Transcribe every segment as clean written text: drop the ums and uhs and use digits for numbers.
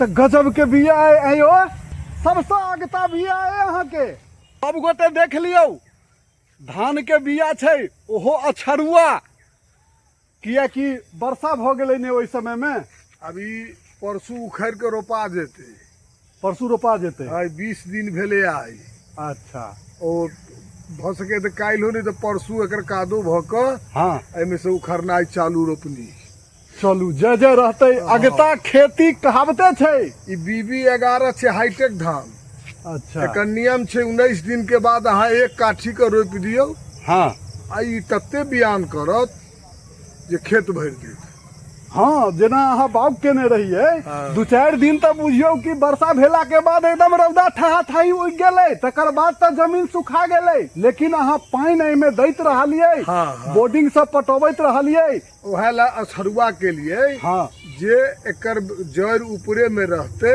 तो गजब के बिया है यो, सबसे आगता बिया है यहाँ के। सब गोटे देख लियो, धान के बिया छै ओहो अछरुआ, किया कि वर्षा भ गेलै ने ओइ समय में। अभी परसू उखड़ के रोपा जेते, परसू रोपा जेते। 20 दिन भेले आई। अच्छा, और भ सके तो काल्हि नहीं तो परसू एकर कादो भ क हाँ एमे से उखड़नाई चालू रोपनी। चलू जय जय रहते। अगता खेती कहावते छै। ई BB 11 छे हाईटेक धान। अच्छा, एकर नियम छे 19 दिन के बाद अहाँ एक काठी के रोप दियो। हाँ आ ई तत्ते बयान करत जे खेत भर देत। हाँ, जेना अहाँ बाग केने रहिए, हाँ। 2-4 दिन तक बुझियो कि वर्षा भेला के बाद एकदम रौदा ठहाठाई उगि गेलै, तकर बाद त जमीन सुखा गेलै, लेकिन अहाँ पानि एहिमे दैत रहलियै, हाँ, हाँ। बोर्डिंग से पटबैत रहलियै। ओहे ला अछरुआ के लिए हाँ जे एकर जड़ ऊपरे में रहते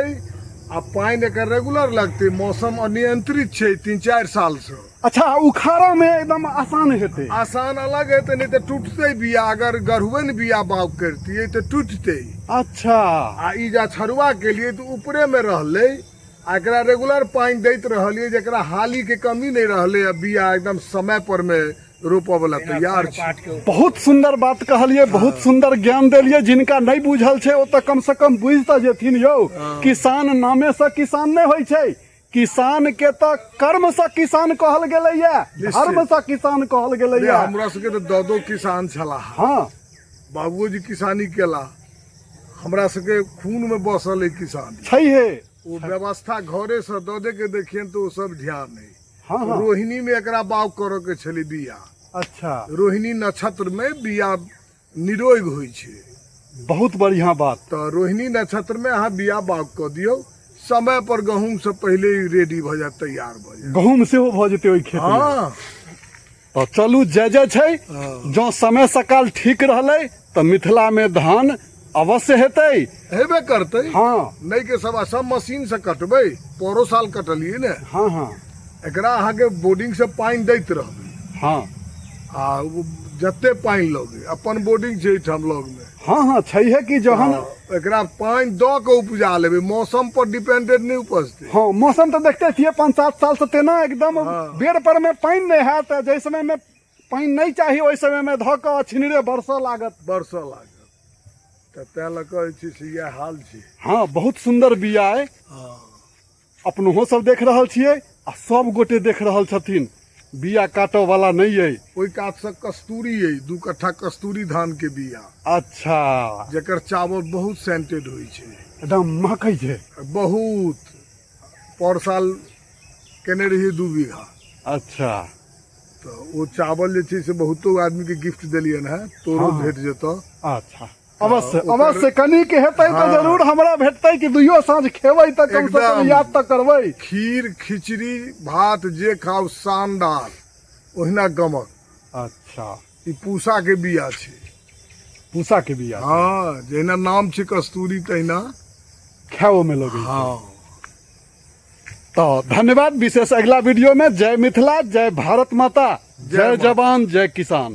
आ पानी एकर रेगुलर लगते। मौसम अनियंत्रित छे 3-4 साल से। अच्छा, उखाड़ा में एकदम आसान हेतै। आसान अलग है तो नहीं तो टूटते बिया। अगर गढ़ुए ने बिया बाग करती है तो टूटते। अच्छा, आ ई जा छरुआ के लिए तो ऊपरे में रहले, आ एकरा रेगुलर पानी दैत रहलिए, जेकरा हाली के कमी नहीं रहले। अब बिया एकदम समय पर में रोपा वाला तैयार छे। बहुत सुंदर बात कहलिए, बहुत सुंदर ज्ञान देलिए। जिनका नहीं बुझल छे ओ तो कम से कम बुझ त जेथिन यौ। किसान नामे से किसान नहीं होय छे, किसान के तो कर्म से किसान कहल गेलै या, धर्म से किसान कहल गेलै या। हमरा सबके तो दो किसान छला। हाँ, बाबूजी किसानी केला, हमरा सबके खून में बसल है किसानी। छैहे। वो व्यवस्था घरे से दो दे के देखिए तो वो सब ध्यान नहीं। हाँ हाँ, रोहिणी में एकरा बाग करो के छली बिया। अच्छा, रोहिणी नक्षत्र में बिया निरोग होई छे। बहुत बढ़िया बात। तो रोहिणी नक्षत्र में अहाँ बिया बाग कर दियो, समय पर गहूम से पहले ही रेडी भ जाए, तैयार भ जाए। गहूम सेहो भ जेतै ओइ खेत में। हाँ तो चलू जय जय छै। हाँ। जो समय सकाल ठीक रहलै तो मिथिला में धान अवश्य हेतै। हेबे करते। हाँ नहीं के सब मशीन से कटबे। पोरो साल कटलिए ने। हाँ हाँ एकरा अहाँ के बोर्डिंग से पानी दैत रहबे। हाँ आ वो जते पानी लोगे अपन बोर्डिंग छै हम लोग में। हाँ हाँ, छैहे कि जहन एकरा पानी दो के उपजा लेबे, मौसम पर डिपेंडेंट नहीं उपजते। हाँ, मौसम तो देखते थिए 5-7 साल से तेना एकदम हाँ। बेर पर में पानी नहीं है, तो जै समय में पानी नहीं चाहिए ओहि समय में धो के छिनरे बरसो लागत। बरसो लागत तो तै लऽ से यह हाल छै। हाँ, बहुत सुंदर बिया है। अपनोहो सब देख रहल छियै आ सब गोटे देख रहल छथिन। बिया काटो वाला नहीं है। ओई कात से कस्तूरी है, 2 कट्ठा कस्तूरी धान के बिया। अच्छा, जेकर चावल बहुत सेंटेड होई छै, एकदम महकै छै। बहुत। पर साल केने रहिए 2 बीघा। अच्छा, तो वो चावल जे छै से बहुतो आदमी के गिफ्ट देलियन है। तोरो हाँ। भेट जेतो। अच्छा, अवश्य ओकर- अवश्य कनी के हेतै तो हाँ। जरूर हमरा भेटतै कि दुइयो साँझ खेबै तो कम से कम एकदम। याद तो करबै। खीर खिचड़ी भात जे खाओ शानदार, ओहिना गमक। अच्छा, ई पूसा के बिया छै। पूसा के बिया हाँ, जहिना नाम छै कस्तूरी तहिना। खाओ में लगे। हाँ, तो धन्यवाद। विशेष अगला वीडियो में जय मिथिला, जय भारत माता, जय जवान, जय किसान।